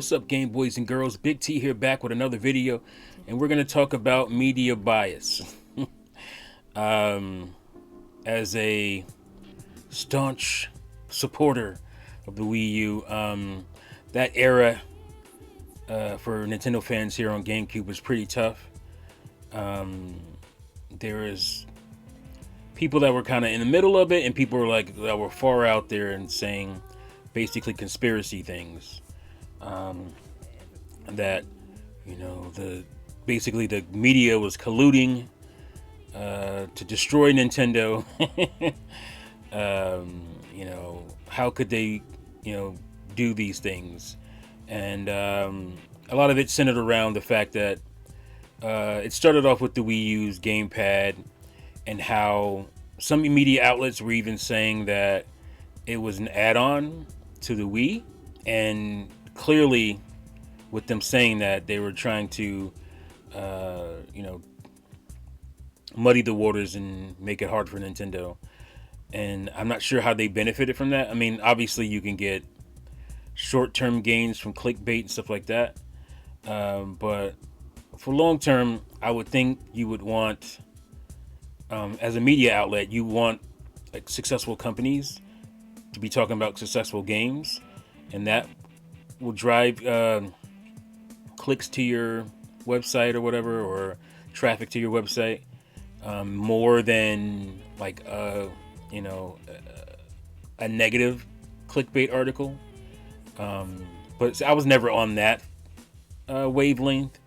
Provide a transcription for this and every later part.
What's up, Game Boys and Girls? Big T here, back with another video, and we're going to talk about media bias. As a staunch supporter of the Wii U, that era for Nintendo fans here on GameCube was pretty tough. There is people that were kind of in the middle of it, and people were like that were far out there and saying basically conspiracy things. That the media was colluding to destroy Nintendo. How could they do these things? And a lot of it centered around the fact that it started off with the Wii U's gamepad, and how some media outlets were even saying that it was an add-on to the Wii, and clearly with them saying that, they were trying to muddy the waters and make it hard for Nintendo. And I'm not sure how they benefited from that. I mean, obviously you can get short-term gains from clickbait and stuff like that, but for long-term, I would think you would want, as a media outlet, you want like successful companies to be talking about successful games, and that will drive clicks to your website or whatever, or traffic to your website, more than like a negative clickbait article. But I was never on that wavelength,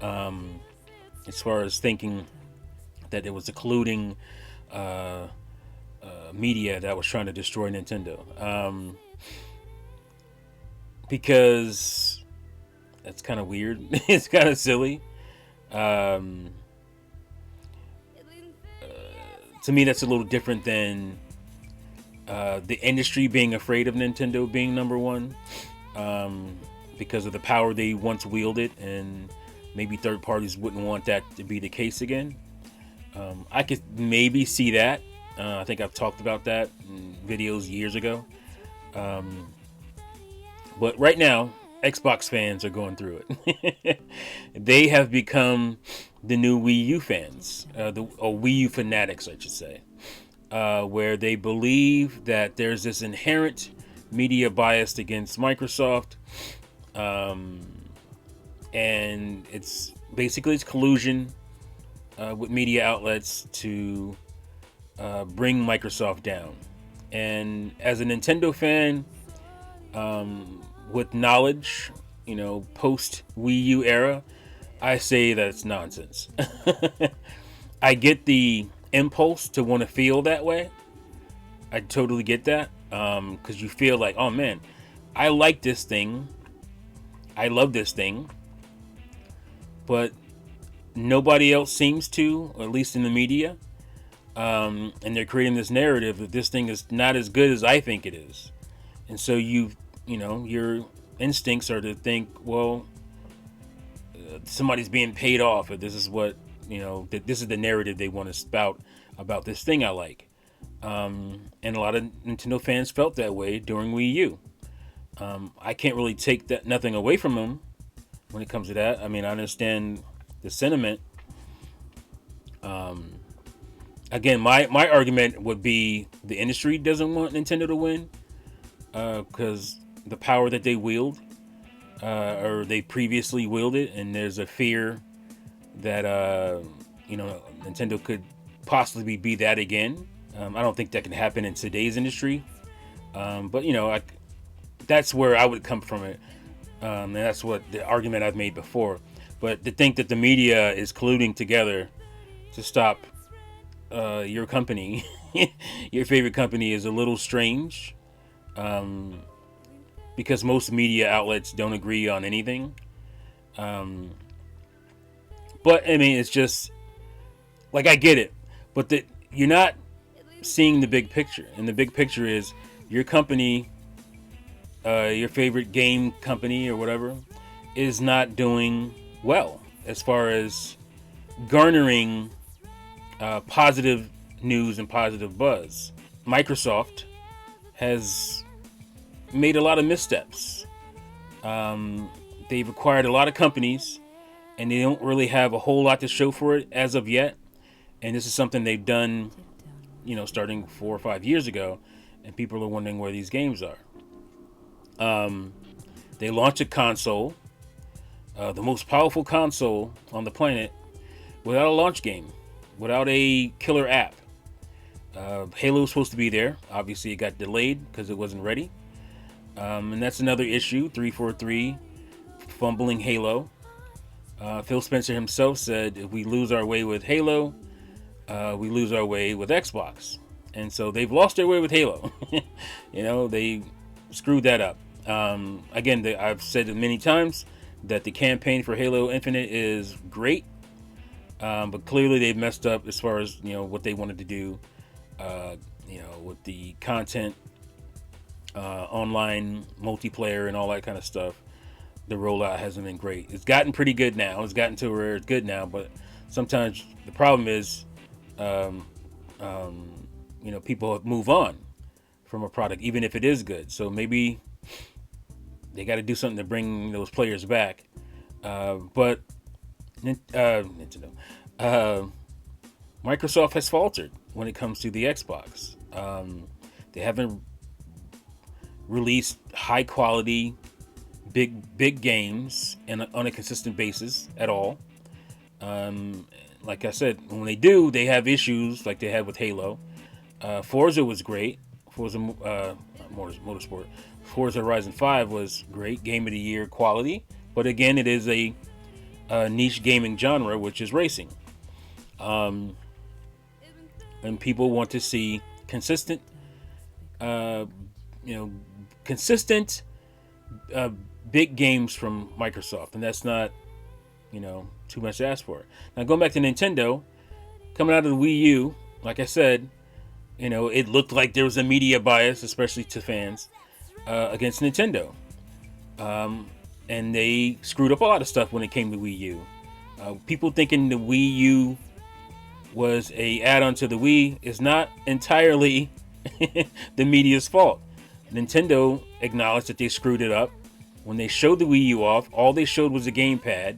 as far as thinking that it was a colluding media that was trying to destroy Nintendo. Because that's kind of weird. It's kind of silly. To me, that's a little different than the industry being afraid of Nintendo being number one, because of the power they once wielded, and maybe third parties wouldn't want that to be the case again. I could maybe see that. I think I've talked about that in videos years ago. But right now, Xbox fans are going through it. They have become the new Wii U fans, or Wii U fanatics, I should say, where they believe that there's this inherent media bias against Microsoft, and it's collusion with media outlets to bring Microsoft down. And as a Nintendo fan, with knowledge, post Wii U era, I say that it's nonsense. I get the impulse to want to feel that way. I totally get that, because you feel like, oh man, I like this thing, I love this thing, but nobody else seems to, or at least in the media. And they're creating this narrative that this thing is not as good as I think it is. And so your instincts are to think, well, somebody's being paid off, or this is what, that this is the narrative they want to spout about this thing I like. And a lot of Nintendo fans felt that way during Wii U. I can't really take nothing away from them when it comes to that. I mean, I understand the sentiment. Again, my argument would be the industry doesn't want Nintendo to win, because the power that they wield, or they previously wielded, and there's a fear that Nintendo could possibly be that again. I don't think that can happen in today's industry, but that's where I would come from it, and that's what the argument I've made before. But to think that the media is colluding together to stop your company, your favorite company, is a little strange, because most media outlets don't agree on anything. But I mean, it's just like, I get it, but you're not seeing the big picture, and the big picture is your company, your favorite game company or whatever, is not doing well as far as garnering positive news and positive buzz. Microsoft has made a lot of missteps They've acquired a lot of companies, and they don't really have a whole lot to show for it as of yet. And this is something they've done, starting 4 or 5 years ago, and people are wondering where these games are. They launched a console, the most powerful console on the planet, without a launch game, without a killer app. Halo was supposed to be there. Obviously, it got delayed because it wasn't ready. And that's another issue. 343 fumbling Halo. Phil Spencer himself said, if we lose our way with Halo, we lose our way with Xbox. And so they've lost their way with Halo. They screwed that up. Again, I've said it many times that the campaign for Halo Infinite is great. But clearly they've messed up as far as, what they wanted to do, with the content, online multiplayer and all that kind of stuff. The rollout hasn't been great. It's gotten pretty good now. It's gotten to where it's good now, but sometimes the problem is, people move on from a product, even if it is good. So maybe they got to do something to bring those players back. But Nintendo, Microsoft has faltered when it comes to the Xbox. They haven't released high quality, big games on a consistent basis at all. Like I said, when they do, they have issues like they had with Halo. Forza was great. Forza Motorsport. Forza Horizon 5 was great. Game of the Year quality. But again, it is a niche gaming genre, which is racing. And people want to see consistent, big games from Microsoft. And that's not, too much to ask for. Now, going back to Nintendo, coming out of the Wii U, like I said, it looked like there was a media bias, especially to fans, against Nintendo. And they screwed up a lot of stuff when it came to Wii U. People thinking the Wii U was a add-on to the Wii is not entirely the media's fault. Nintendo acknowledged that they screwed it up. When they showed the Wii U off, all they showed was a gamepad.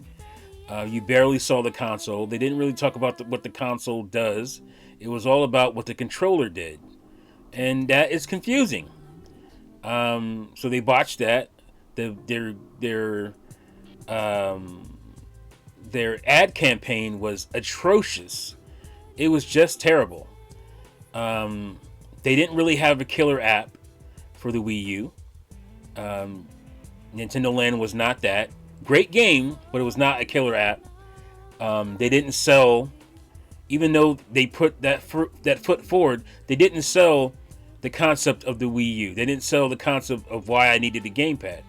You barely saw the console. They didn't really talk about what the console does. It was all about what the controller did. And that is confusing. So they botched that. Their ad campaign was atrocious. It was just terrible. They didn't really have a killer app for the Wii U. Nintendo Land was not that. Great game, but it was not a killer app. They didn't sell, even though they put that foot forward, they didn't sell the concept of the Wii U. They didn't sell the concept of why I needed a gamepad.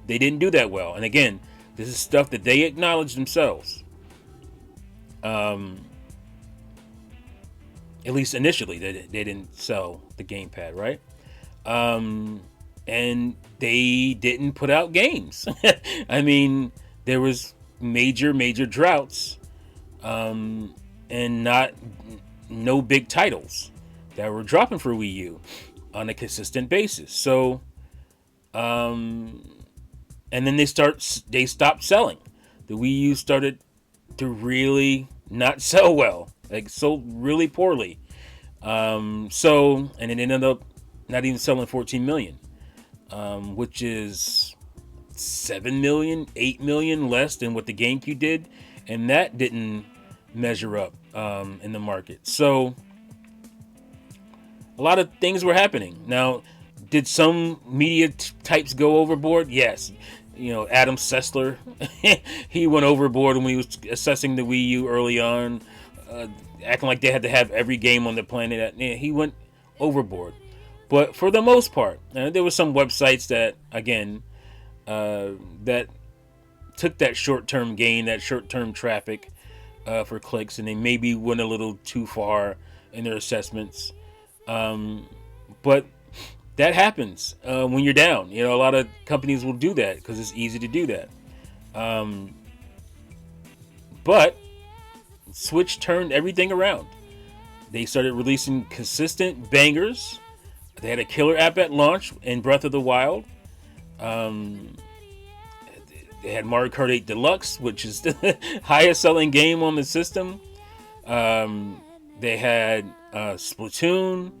They didn't do that well. And again, this is stuff that they acknowledge themselves. At least initially, they didn't sell the gamepad, right? And they didn't put out games. I mean, there was major droughts, and no big titles that were dropping for Wii U on a consistent basis. So, and then they stopped selling. The Wii U started to really not sell well, like sold really poorly. And it ended up not even selling 14 million. Which is 7 million, 8 million less than what the GameCube did. And that didn't measure up in the market. So a lot of things were happening. Now, did some media types go overboard? Yes. Adam Sessler, he went overboard when he was assessing the Wii U early on, acting like they had to have every game on the planet. He went overboard. But for the most part, there were some websites that, again, that took that short-term gain, that short-term traffic for clicks, and they maybe went a little too far in their assessments. But that happens when you're down. A lot of companies will do that because it's easy to do that. But Switch turned everything around. They started releasing consistent bangers. They had a killer app at launch in Breath of the Wild. They had Mario Kart 8 Deluxe, which is the highest selling game on the system. They had Splatoon.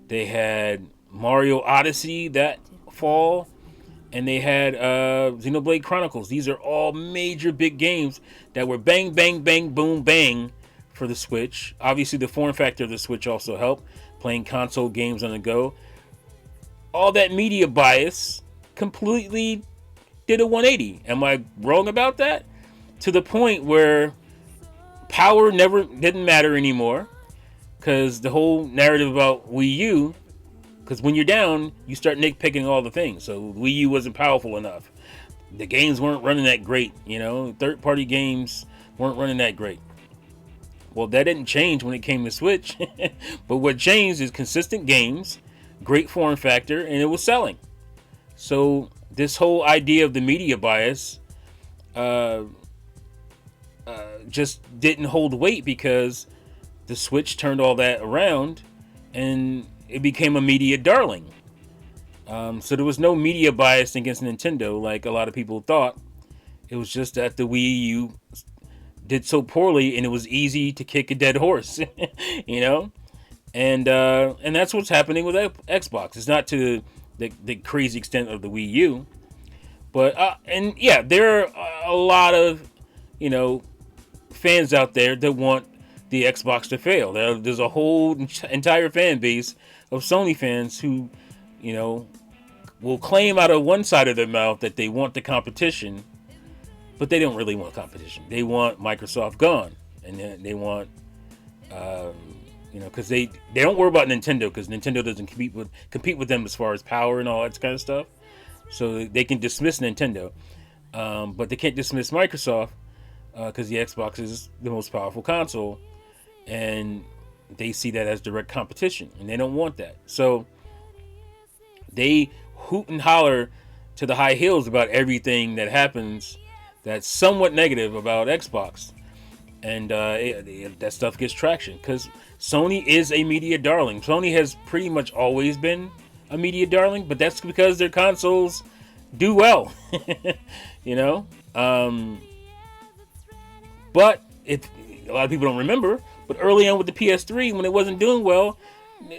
They had Mario Odyssey that fall. And they had Xenoblade Chronicles. These are all major big games that were bang, bang, bang, boom, bang for the Switch. Obviously, the form factor of the Switch also helped. Playing console games on the go. All that media bias completely did a 180. Am I wrong about that? To the point where power didn't matter anymore. Because the whole narrative about Wii U, because when you're down, you start nitpicking all the things. So Wii U wasn't powerful enough. The games weren't running that great, you know. Third-party games weren't running that great. Well, that didn't change when it came to Switch. But what changed is consistent games, great form factor, and it was selling. So this whole idea of the media bias just didn't hold weight because the Switch turned all that around and it became a media darling. So there was no media bias against Nintendo like a lot of people thought. It was just that the Wii U did so poorly and it was easy to kick a dead horse, you know? And that's what's happening with Xbox. It's not to the crazy extent of the Wii U. But, and yeah, there are a lot of, you know, fans out there that want the Xbox to fail. There's a whole entire fan base of Sony fans who, you know, will claim out of one side of their mouth that they want the competition, but they don't really want competition. They want Microsoft gone, and they want, you know, because they don't worry about Nintendo because Nintendo doesn't compete with them as far as power and all that kind of stuff. So they can dismiss Nintendo, but they can't dismiss Microsoft because the Xbox is the most powerful console, and they see that as direct competition, and they don't want that. So they hoot and holler to the high hills about everything that happens that's somewhat negative about Xbox. And that stuff gets traction because Sony is a media darling. Sony has pretty much always been a media darling, but that's because their consoles do well. You know? But if a lot of people don't remember, but early on with the PS3, when it wasn't doing well,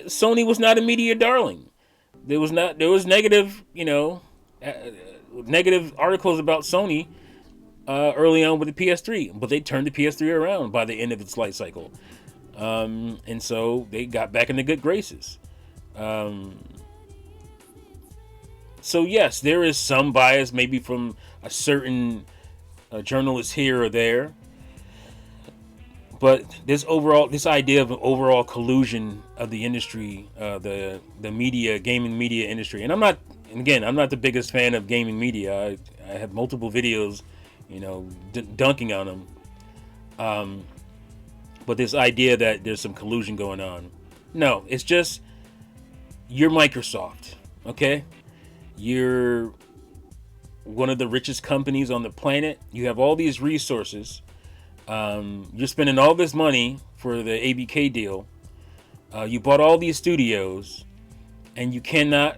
Sony was not a media darling. There was negative, you know, negative articles about Sony early on with the PS3, but they turned the PS3 around by the end of its life cycle, and so they got back in the good graces. So yes, there is some bias, maybe from a certain journalist here or there, but this idea of an overall collusion of the industry, the gaming media industry, and I'm not the biggest fan of gaming media. I have multiple videos, you know, dunking on them. But this idea that there's some collusion going on, no, it's just you're Microsoft, okay? You're one of the richest companies on the planet. You have all these resources. You're spending all this money for the ABK deal. You bought all these studios, and you cannot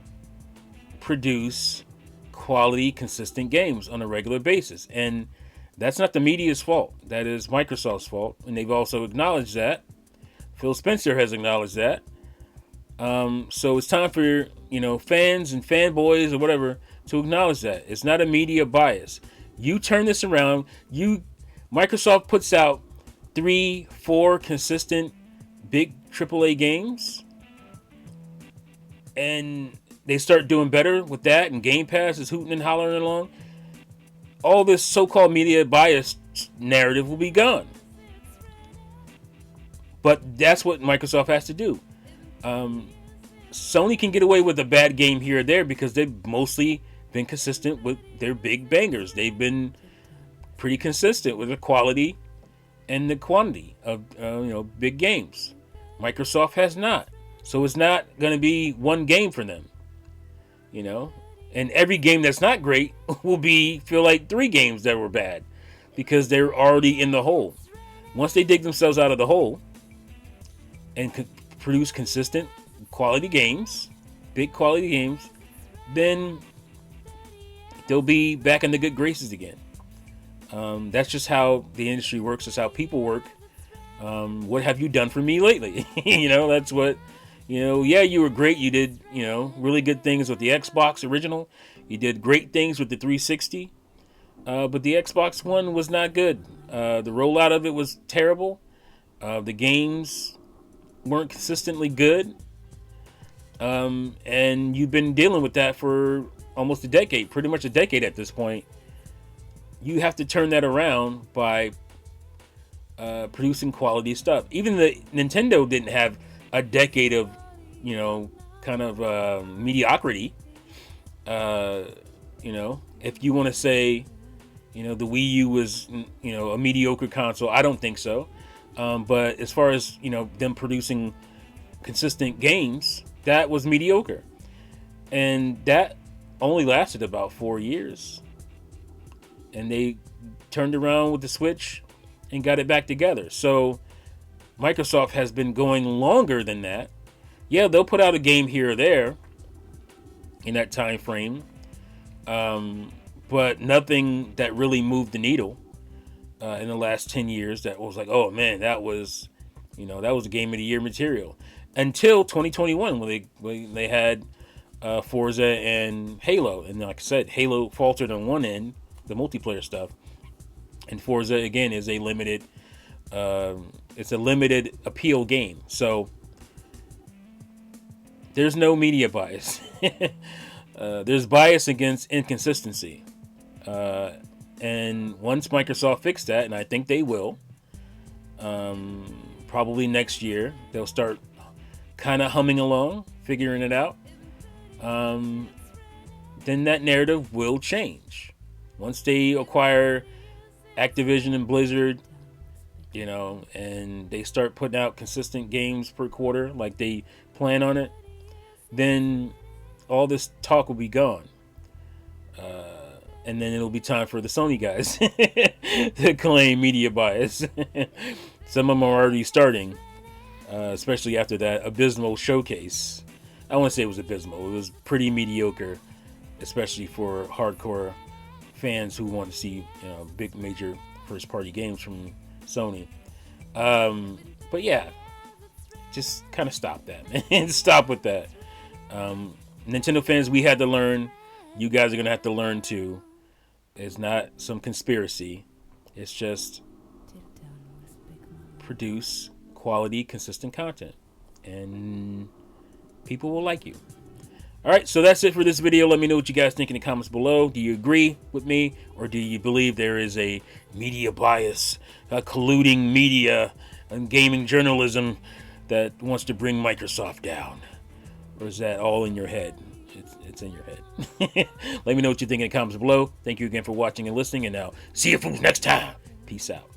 produce quality, consistent games on a regular basis. And that's not the media's fault. That is Microsoft's fault. And they've also acknowledged that. Phil Spencer has acknowledged that. So it's time for, you know, fans and fanboys or whatever to acknowledge that. It's not a media bias. You turn this around. Microsoft puts out 3-4 consistent big AAA games, and they start doing better with that, and Game Pass is hooting and hollering along. All this so-called media bias narrative will be gone. But that's what Microsoft has to do. Sony can get away with a bad game here or there because they've mostly been consistent with their big bangers. They've been pretty consistent with the quality and the quantity of big games. Microsoft has not. So it's not going to be one game for them. You know? And every game that's not great will feel like 3 games that were bad because they're already in the hole. Once they dig themselves out of the hole and produce consistent quality games, big quality games, then they'll be back in the good graces again. That's just how the industry works. That's how people work. What have you done for me lately? That's what, yeah, you were great. You did, really good things with the Xbox original. You did great things with the 360. But the Xbox One was not good. The rollout of it was terrible. The games weren't consistently good. And you've been dealing with that for almost a decade, pretty much a decade at this point. You have to turn that around by producing quality stuff. Even the Nintendo didn't have a decade of, kind of mediocrity. If you want to say, the Wii U was, a mediocre console, I don't think so. But as far as, them producing consistent games, that was mediocre. And that only lasted about 4 years. And they turned around with the Switch and got it back together. So Microsoft has been going longer than that. Yeah, they'll put out a game here or there in that time frame. But nothing that really moved the needle in the last 10 years that was like, oh man, that was a game of the year material. Until 2021 when they had Forza and Halo. And like I said, Halo faltered on one end, the multiplayer stuff. And Forza, again, is a limited appeal game. So there's no media bias. There's bias against inconsistency. And once Microsoft fixed that, and I think they will, probably next year, they'll start kind of humming along, figuring it out. Then that narrative will change. Once they acquire Activision and Blizzard, and they start putting out consistent games per quarter like they plan on it, then all this talk will be gone. And then it'll be time for the Sony guys to claim media bias. Some of them are already starting, especially after that abysmal showcase. I won't say it was abysmal. It was pretty mediocre, especially for hardcore fans who want to see big major first party games from Sony. But yeah, just kind of stop that, man. Stop with that. Nintendo fans, we had to learn. You guys are gonna have to learn too. It's not some conspiracy. It's just produce quality, consistent content, and people will like you. Alright, so that's it for this video. Let me know what you guys think in the comments below. Do you agree with me, or do you believe there is a media bias, a colluding media and gaming journalism that wants to bring Microsoft down? Or is that all in your head? It's in your head. Let me know what you think in the comments below. Thank you again for watching and listening, and I'll see you fools next time. Peace out.